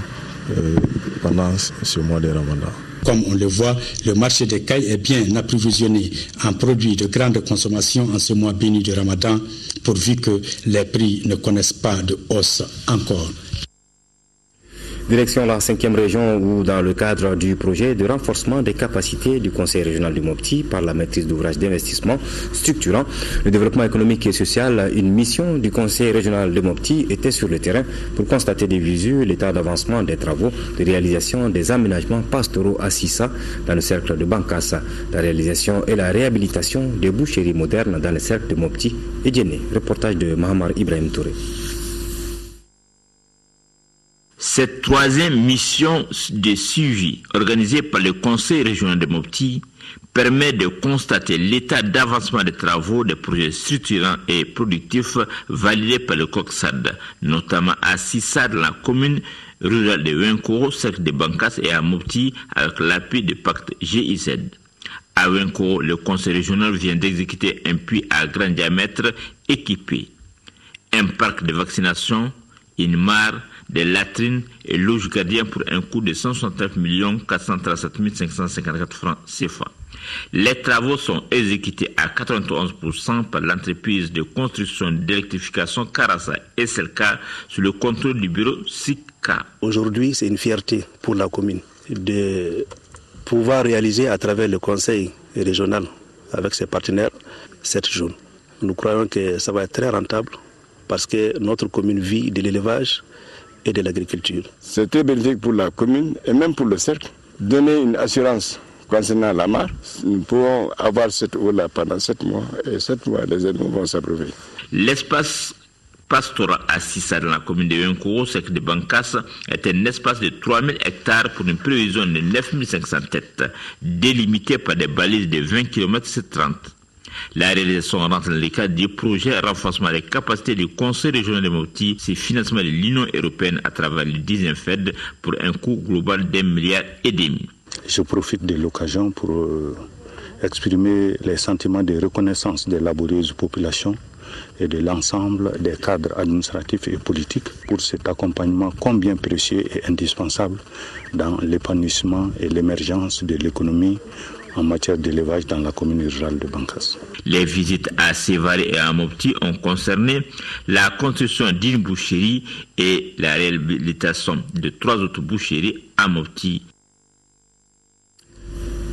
pendant ce mois de Ramadan. Comme on le voit, le marché des Cailles est bien approvisionné en produits de grande consommation en ce mois béni de Ramadan, pourvu que les prix ne connaissent pas de hausse encore. Direction la 5e région où, dans le cadre du projet de renforcement des capacités du Conseil régional du Mopti par la maîtrise d'ouvrage d'investissement structurant le développement économique et social, une mission du Conseil régional de Mopti était sur le terrain pour constater des visu l'état d'avancement des travaux de réalisation des aménagements pastoraux à Sissa dans le cercle de Bankassa, la réalisation et la réhabilitation des boucheries modernes dans le cercle de Mopti et Djéné. Reportage de Mahamar Ibrahim Touré. Cette 3e mission de suivi organisée par le Conseil régional de Mopti permet de constater l'état d'avancement des travaux des projets structurants et productifs validés par le COCSAD, notamment à Sissa, dans la commune rurale de Wenkoro, cercle de Bankas, et à Mopti avec l'appui du pacte GIZ. À Wenkoro, le Conseil régional vient d'exécuter un puits à grand diamètre équipé, un parc de vaccination, une mare, des latrines et loge gardien pour un coût de 169 437 554 francs CFA. Les travaux sont exécutés à 91% par l'entreprise de construction d'électrification Karasa SLK sous le contrôle du bureau SICA. Aujourd'hui, c'est une fierté pour la commune de pouvoir réaliser à travers le conseil régional avec ses partenaires cette journée. Nous croyons que ça va être très rentable parce que notre commune vit de l'élevage et de l'agriculture. C'est très bénéfique pour la commune et même pour le cercle. Donner une assurance concernant la mare, nous pouvons avoir cette eau-là pendant 7 mois et 7 mois, les animaux vont s'abreuver. L'espace pastoral à Sissa dans la commune de Wenkoro, cercle de Bankas, est un espace de 3000 hectares pour une prévision de 9500 têtes, délimité par des balises de 20 km sur 30. La réalisation rentre dans le cadre du projet renforcement des capacités du Conseil régional de Mopti, c'est financement de l'Union européenne à travers le 10e FED pour un coût global d'1,5 milliard. Je profite de l'occasion pour exprimer les sentiments de reconnaissance des laborieuses populations et de l'ensemble des cadres administratifs et politiques pour cet accompagnement combien précieux et indispensable dans l'épanouissement et l'émergence de l'économie en matière d'élevage dans la commune rurale de Bankas. Les visites à Sévaré et à Mopti ont concerné la construction d'une boucherie et la réhabilitation de 3 autres boucheries à Mopti.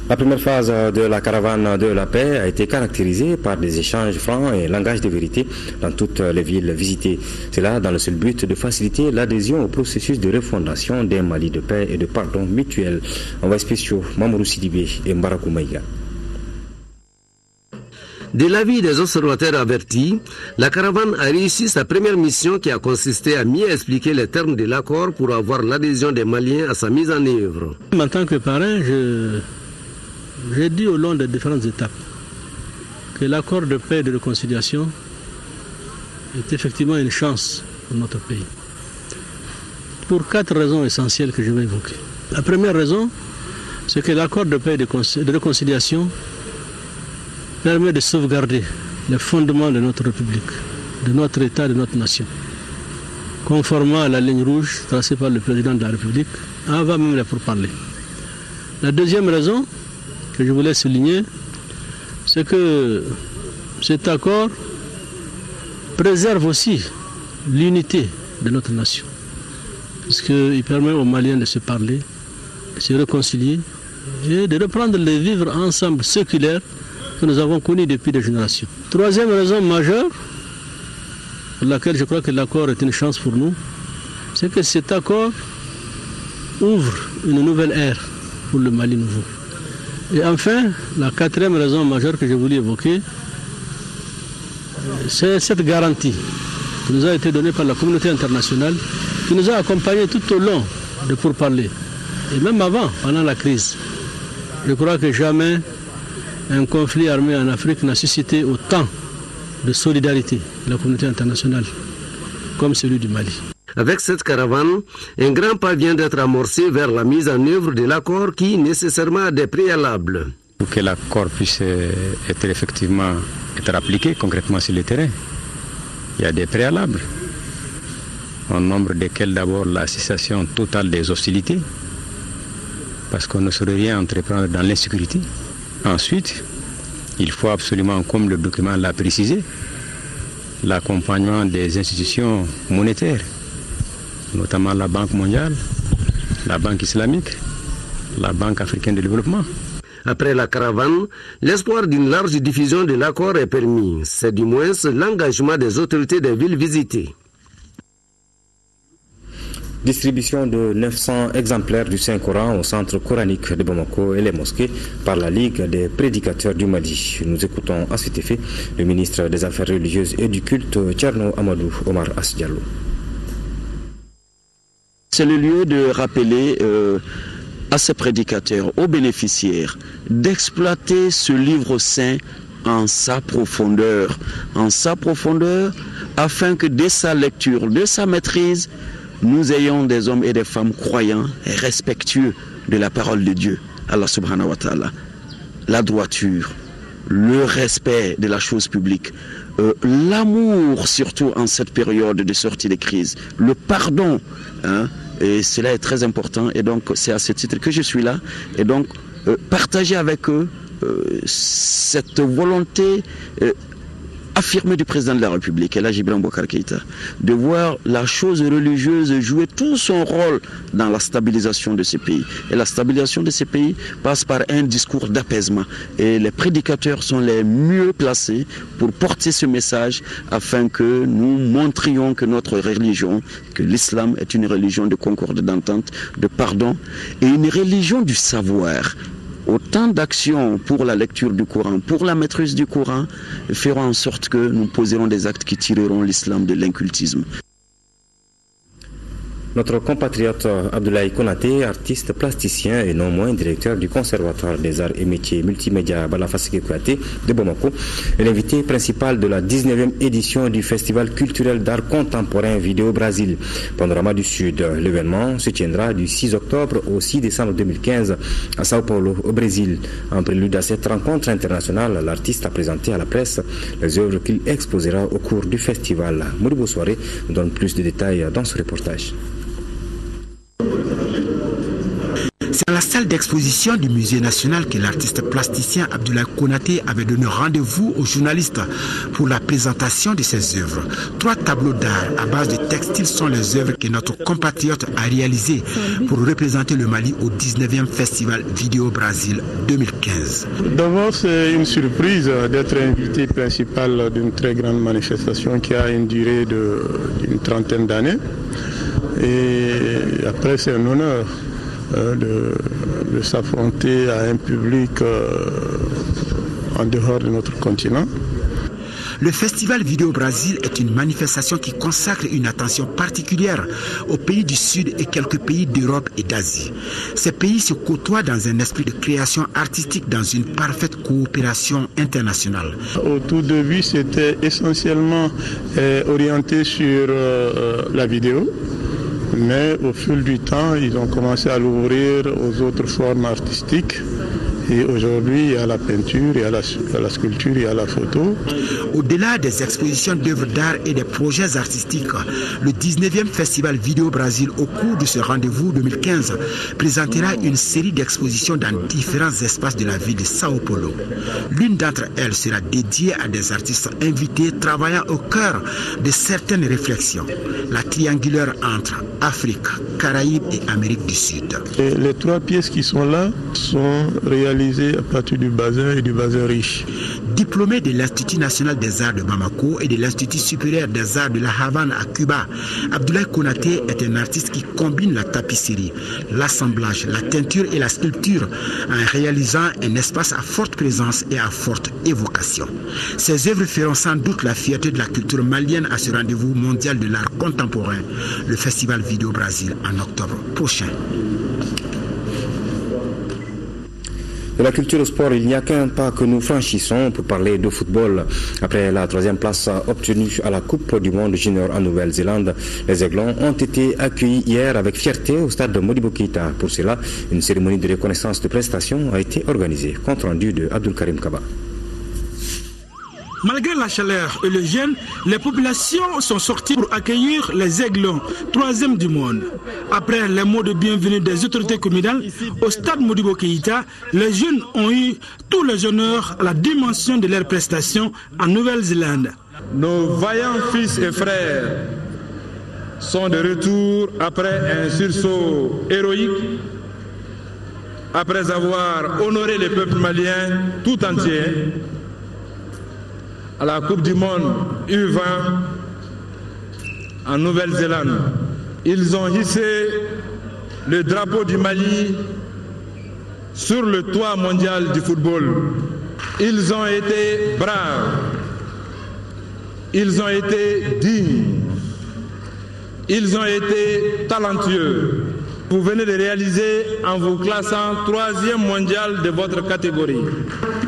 La première phase de la caravane de la paix a été caractérisée par des échanges francs et langage de vérité dans toutes les villes visitées. C'est là dans le seul but de faciliter l'adhésion au processus de refondation d'un Mali de paix et de pardon mutuel. Envoyés spéciaux Mamourou Sidibé et Mbarakou Maïga. De l'avis des observateurs avertis, la caravane a réussi sa première mission qui a consisté à mieux expliquer les termes de l'accord pour avoir l'adhésion des Maliens à sa mise en œuvre. En tant que parrain, j'ai dit au long des différentes étapes que l'accord de paix et de réconciliation est effectivement une chance pour notre pays. Pour 4 raisons essentielles que je vais évoquer. La première raison, c'est que l'accord de paix et de réconciliation permet de sauvegarder les fondements de notre République, de notre État, de notre nation, conformément à la ligne rouge tracée par le président de la République, avant même les pourparlers. La deuxième raison que je voulais souligner, c'est que cet accord préserve aussi l'unité de notre nation, puisqu'il permet aux Maliens de se parler, de se réconcilier et de reprendre le vivre ensemble séculaire que nous avons connu depuis des générations. Troisième raison majeure, pour laquelle je crois que l'accord est une chance pour nous, c'est que cet accord ouvre une nouvelle ère pour le Mali nouveau. Et enfin, la 4e raison majeure que j'ai voulu évoquer, c'est cette garantie qui nous a été donnée par la communauté internationale, qui nous a accompagnés tout au long de pourparlers, et même avant, pendant la crise. Je crois que jamais un conflit armé en Afrique n'a suscité autant de solidarité de la communauté internationale comme celui du Mali. Avec cette caravane, un grand pas vient d'être amorcé vers la mise en œuvre de l'accord qui nécessairement a des préalables. Pour que l'accord puisse être effectivement appliqué concrètement sur le terrain, il y a des préalables, en nombre desquels d'abord la cessation totale des hostilités, parce qu'on ne saurait rien entreprendre dans l'insécurité. Ensuite, il faut absolument, comme le document l'a précisé, l'accompagnement des institutions monétaires, notamment la Banque mondiale, la Banque islamique, la Banque africaine de développement. Après la caravane, l'espoir d'une large diffusion de l'accord est permis. C'est du moins l'engagement des autorités des villes visitées. Distribution de 900 exemplaires du Saint-Coran au centre coranique de Bamako et les mosquées par la Ligue des prédicateurs du Mali. Nous écoutons à cet effet le ministre des Affaires religieuses et du culte, Thierno Amadou Omar Asdiallo. C'est le lieu de rappeler à ces prédicateurs, aux bénéficiaires, d'exploiter ce livre saint en sa profondeur, afin que dès sa lecture, de sa maîtrise, nous ayons des hommes et des femmes croyants et respectueux de la parole de Dieu, Allah subhanahu wa ta'ala. La droiture, le respect de la chose publique, l'amour surtout en cette période de sortie de crise, le pardon, et cela est très important, et donc c'est à ce titre que je suis là, et donc partager avec eux cette volonté affirmée du président de la République, El Hadji Ibrahima Boubacar Keïta, de voir la chose religieuse jouer tout son rôle dans la stabilisation de ces pays. Et la stabilisation de ces pays passe par un discours d'apaisement. Et les prédicateurs sont les mieux placés pour porter ce message afin que nous montrions que notre religion, que l'islam est une religion de concorde, d'entente, de pardon et une religion du savoir. Autant d'actions pour la lecture du Coran, pour la maîtrise du Coran, feront en sorte que nous poserons des actes qui tireront l'islam de l'incultisme. Notre compatriote Abdoulaye Konaté, artiste plasticien et non moins directeur du Conservatoire des Arts et Métiers Multimédia Balafaseke Kouyaté de Bamako, est l'invité principal de la 19e édition du Festival culturel d'art contemporain Vidéo Brésil, Panorama du Sud. L'événement se tiendra du 6 octobre au 6 décembre 2015 à Sao Paulo, au Brésil. En prélude à cette rencontre internationale, l'artiste a présenté à la presse les œuvres qu'il exposera au cours du festival. Modibo Soiré nous donne plus de détails dans ce reportage. C'est à la salle d'exposition du Musée national que l'artiste plasticien Abdoulaye Konaté avait donné rendez-vous aux journalistes pour la présentation de ses œuvres. 3 tableaux d'art à base de textiles sont les œuvres que notre compatriote a réalisées pour représenter le Mali au 19e Festival Vidéo Brésil 2015. D'abord, c'est une surprise d'être invité principal d'une très grande manifestation qui a une durée d'une trentaine d'années. Et après, c'est un honneur de s'affronter à un public en dehors de notre continent. Le Festival Vidéo Brésil est une manifestation qui consacre une attention particulière aux pays du Sud et quelques pays d'Europe et d'Asie. Ces pays se côtoient dans un esprit de création artistique dans une parfaite coopération internationale. Au tout début, c'était essentiellement orienté sur la vidéo. Mais au fil du temps, ils ont commencé à l'ouvrir aux autres formes artistiques. Et aujourd'hui, il y a la peinture, il y a la sculpture, il y a la photo. Au-delà des expositions d'œuvres d'art et des projets artistiques, le 19e Festival Vidéo Brésil, au cours de ce rendez-vous 2015, présentera une série d'expositions dans différents espaces de la ville de Sao Paulo. L'une d'entre elles sera dédiée à des artistes invités travaillant au cœur de certaines réflexions. La triangulaire entre Afrique, Caraïbes et Amérique du Sud. Et les 3 pièces qui sont là sont réalisées à partir du bazin et du bazin riche. Diplômé de l'Institut national des arts de Bamako et de l'Institut supérieur des arts de la Havane à Cuba, Abdoulaye Konaté est un artiste qui combine la tapisserie, l'assemblage, la teinture et la sculpture en réalisant un espace à forte présence et à forte évocation. Ses œuvres feront sans doute la fierté de la culture malienne à ce rendez-vous mondial de l'art contemporain, le Festival Vidéo Brésil, en octobre prochain. De la culture au sport, il n'y a qu'un pas que nous franchissons pour parler de football. Après la 3e place obtenue à la Coupe du Monde Junior en Nouvelle-Zélande, les Aiglons ont été accueillis hier avec fierté au stade de Modibo Keïta. Pour cela, une cérémonie de reconnaissance de prestations a été organisée. Compte rendu de Abdul Karim Kaba. Malgré la chaleur et le gel, les populations sont sorties pour accueillir les Aiglons, 3e du monde. Après les mots de bienvenue des autorités communales, au stade Modibo Keïta, les jeunes ont eu tous les honneurs à la dimension de leurs prestations en Nouvelle-Zélande. Nos vaillants fils et frères sont de retour après un sursaut héroïque, après avoir honoré le peuple malien tout entier à la Coupe du Monde U20 en Nouvelle-Zélande. Ils ont hissé le drapeau du Mali sur le toit mondial du football. Ils ont été braves, ils ont été dignes, ils ont été talentueux. Vous venez de réaliser en vous classant 3e mondial de votre catégorie.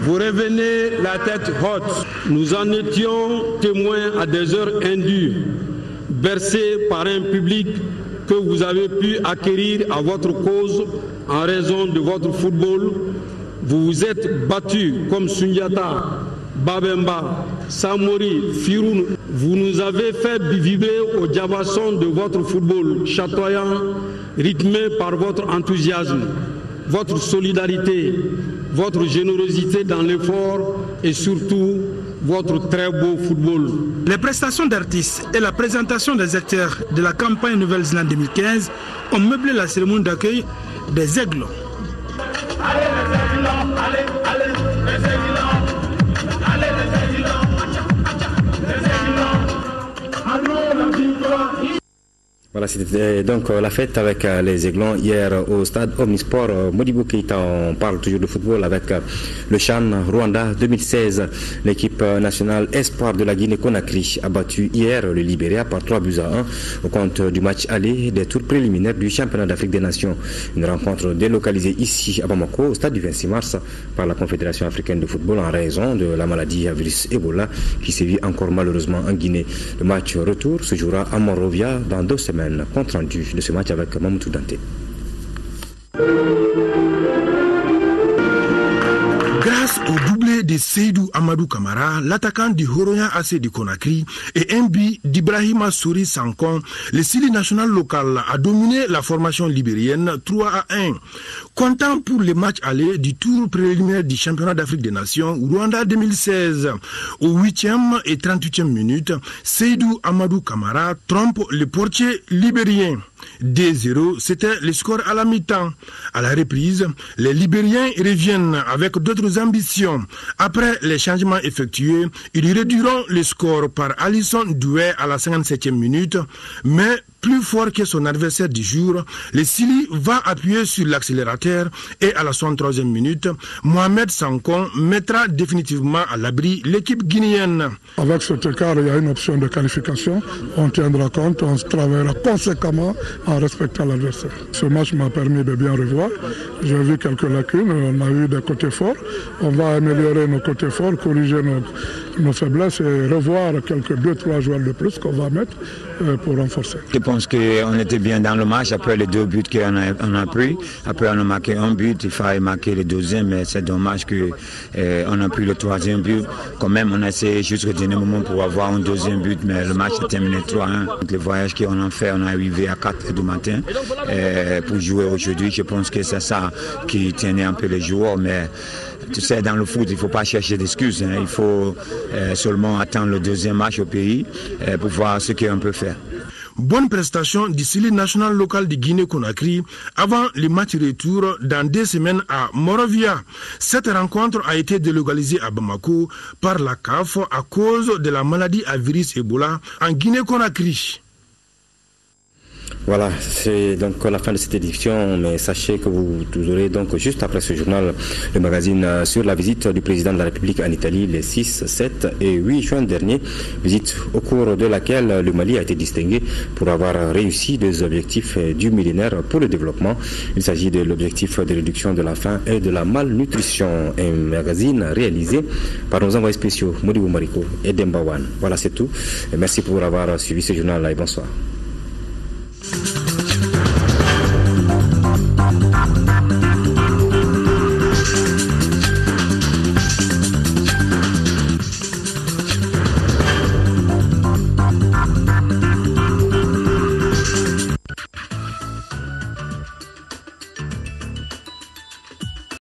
Vous revenez la tête haute. Nous en étions témoins à des heures indues, bercés par un public que vous avez pu acquérir à votre cause en raison de votre football. Vous vous êtes battus comme Sundiata, Babemba, Samori, Firoun. Vous nous avez fait vibrer au diapason de votre football chatoyant, rythmé par votre enthousiasme, votre solidarité, votre générosité dans l'effort et surtout votre très beau football. Les prestations d'artistes et la présentation des acteurs de la campagne Nouvelle-Zélande 2015 ont meublé la cérémonie d'accueil des Aiglons. Allez les Aiglons, allez, allez, les Aiglons, allez les Aiglons, les Aiglons, allons la victoire. Voilà Voilà, c'était donc la fête avec les Aiglons hier au stade Omnisport Modibo Keïta. On parle toujours de football avec le CHAN Rwanda 2016. L'équipe nationale espoir de la Guinée-Conakry a battu hier le Libéria par 3-1 au compte du match aller des tours préliminaires du championnat d'Afrique des Nations. Une rencontre délocalisée ici à Bamako au stade du 26 mars par la Confédération africaine de football en raison de la maladie à virus Ebola qui sévit encore malheureusement en Guinée. Le match retour se jouera à Monrovia dans 2 semaines. Compte rendu de ce match avec Mamoudou Dante. Grâce au doublé de Seydou Amadou Kamara, l'attaquant du Horoya AC de Conakry, et un but d'Ibrahima Souri Sankon, le Sili national local a dominé la formation libérienne 3-1. Comptant pour les matchs aller du tour préliminaire du championnat d'Afrique des Nations Rwanda 2016. Au 8e et 38e minute, Seydou Amadou Kamara trompe le portier libérien. 2-0, c'était le score à la mi-temps. À la reprise, les Libériens reviennent avec d'autres ambitions. Après les changements effectués, ils réduiront le score par Alisson Doué à la 57e minute, mais plus fort que son adversaire du jour, le Sili va appuyer sur l'accélérateur et à la 63e minute, Mohamed Sankon mettra définitivement à l'abri l'équipe guinéenne. Avec cet écart, il y a une option de qualification. On tiendra compte, on travaillera conséquemment en respectant l'adversaire. Ce match m'a permis de bien revoir. J'ai vu quelques lacunes, on a eu des côtés forts. On va améliorer nos côtés forts, corriger nos faiblesses et revoir quelques 2-3 joueurs de plus qu'on va mettre pour renforcer. Je pense qu'on était bien dans le match après les 2 buts qu'on a pris. Après on a marqué un but, il fallait marquer le 2e, mais c'est dommage qu'on a pris le 3e but. Quand même on a essayé jusqu'au dernier moment pour avoir un 2e but, mais le match est terminé 3-1. Le voyage qu'on a fait, on est arrivé à 4h du matin pour jouer aujourd'hui. Je pense que c'est ça qui tenait un peu les joueurs, mais tu sais, dans le foot, il ne faut pas chercher d'excuses. Hein. Il faut seulement attendre le 2e match au pays pour voir ce qu'on peut faire. Bonne prestation du Sili national local de Guinée-Conakry avant le match retour dans 2 semaines à Monrovia. Cette rencontre a été délocalisée à Bamako par la CAF à cause de la maladie à virus Ebola en Guinée-Conakry. Voilà, c'est donc la fin de cette édition, mais sachez que vous aurez donc juste après ce journal le magazine sur la visite du président de la République en Italie les 6, 7 et 8 juin dernier, visite au cours de laquelle le Mali a été distingué pour avoir réussi des objectifs du millénaire pour le développement. Il s'agit de l'objectif de réduction de la faim et de la malnutrition, un magazine réalisé par nos envoyés spéciaux Modibo Mariko et Dembawan. Voilà, c'est tout. Et merci pour avoir suivi ce journal et bonsoir.